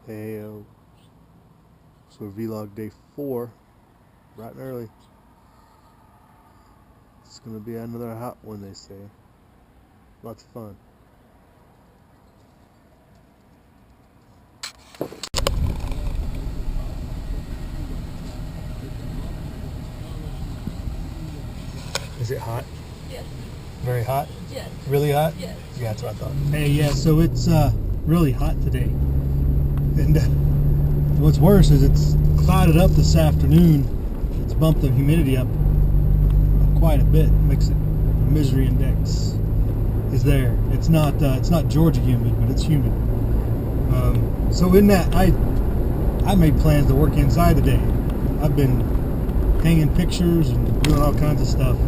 Hey, so vlog day 4, bright and early. It's gonna be another hot one, they say. Lots of fun. Is it hot? Yeah. Very hot? Yeah. Really hot? Yeah. Yeah, that's what I thought. Hey, yeah, so it's really hot today. And what's worse is it's clouded up this afternoon. It's bumped the humidity up quite a bit. Makes it, the misery index is there. It's not Georgia humid, but it's humid. So in that, I made plans to work inside today. I've been hanging pictures and doing all kinds of stuff.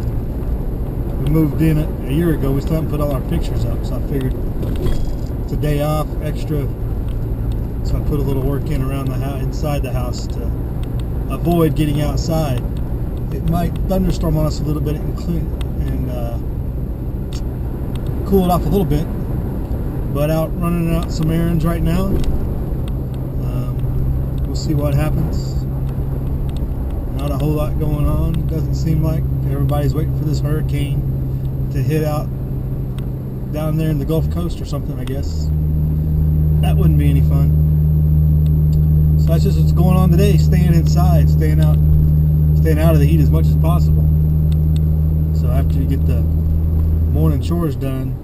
We moved in a year ago. We still haven't put all our pictures up, so I figured it's a day off extra. So I put a little work in around the house, inside the house, to avoid getting outside. It might thunderstorm on us a little bit and cool it off a little bit. But out running out some errands right now. We'll see what happens. Not a whole lot going on. Doesn't seem like everybody's waiting for this hurricane to hit out down there in the Gulf Coast or something, I guess. That wouldn't be any fun. So that's just what's going on today. Staying inside, staying out of the heat as much as possible. So after you get the morning chores done,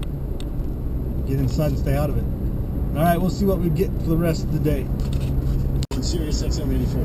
get inside and stay out of it. All right, we'll see what we get for the rest of the day. Sirius XM 84.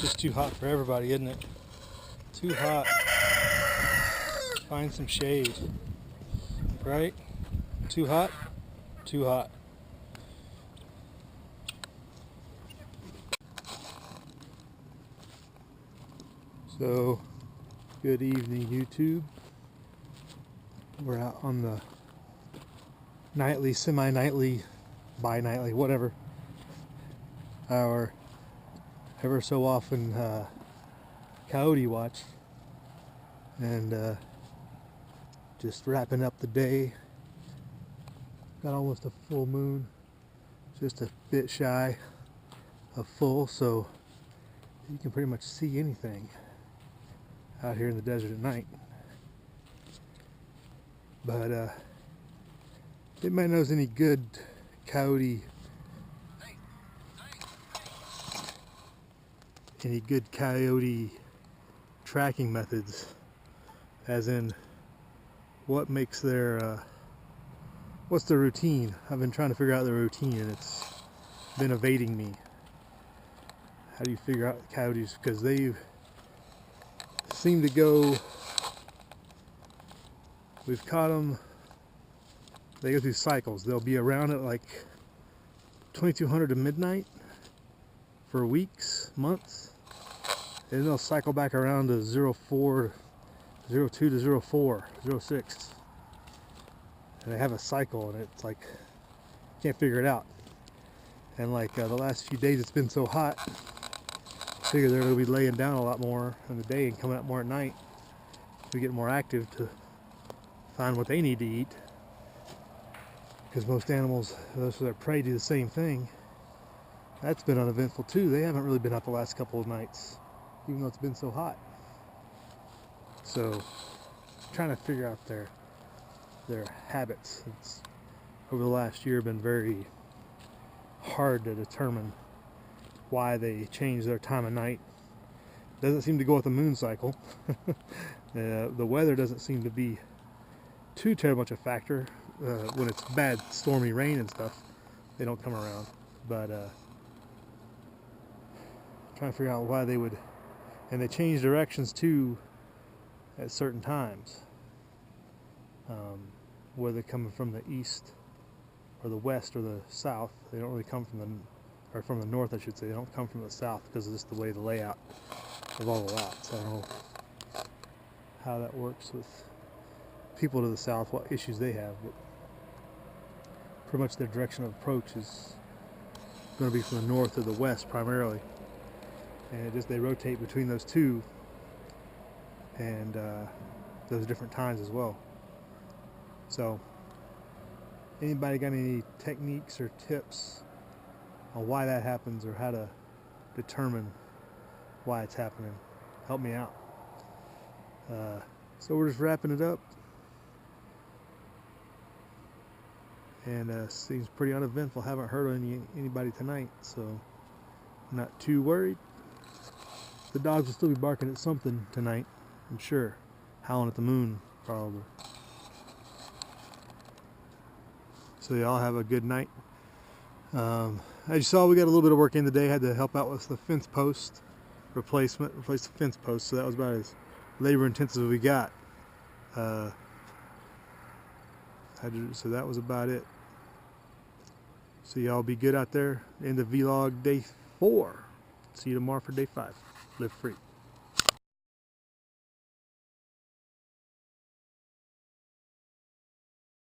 Just too hot for everybody, isn't it? Too hot. Find some shade. Right? Too hot? Too hot. So, good evening, YouTube. We're out on the nightly, semi-nightly, bi-nightly, whatever, our ever so often coyote watch, and just wrapping up the day. Got almost a full moon, just a bit shy of full, so you can pretty much see anything out here in the desert at night. But anybody knows any good coyote tracking methods, as in what makes their what's the routine? I've been trying to figure out the routine and it's been evading me. How do you figure out the coyotes? Because they seem to go, we've caught them, they go through cycles. They'll be around at like 2200 to midnight for weeks, months. And they'll cycle back around to 04, 02 to 04, 06. And they have a cycle, and it's like, can't figure it out. And like the last few days it's been so hot, I figure they're going to be laying down a lot more in the day and coming up more at night to get more active to find what they need to eat. Because most animals, those for their prey, do the same thing. That's been uneventful too. They haven't really been out the last couple of nights, even though it's been so hot. So, trying to figure out their habits. It's, over the last year, been very hard to determine why they change their time of night. Doesn't seem to go with the moon cycle. The weather doesn't seem to be too terrible much a factor. When it's bad, stormy rain and stuff, they don't come around. But trying to figure out why they would, and they change directions too at certain times. Whether they're coming from the east or the west or the south. They don't really come from the, or from the north I should say. They don't come from the south because of just the way the layout of all the lots. I don't know how that works with people to the south, what issues they have, but pretty much their direction of approach is going to be from the north to the west primarily, and it just they rotate between those two, and those different times as well. So anybody got any techniques or tips on why that happens or how to determine why it's happening, help me out. So we're just wrapping it up, and seems pretty uneventful. Haven't heard anybody tonight, so not too worried. The dogs will still be barking at something tonight, I'm sure. Howling at the moon, probably. So y'all have a good night. As you saw, we got a little bit of work in today. Had to help out with the fence post replacement, replace the fence post. So that was about as labor intensive as we got. So that was about it. So y'all be good out there. End of vlog day 4. See you tomorrow for day 5. Live free.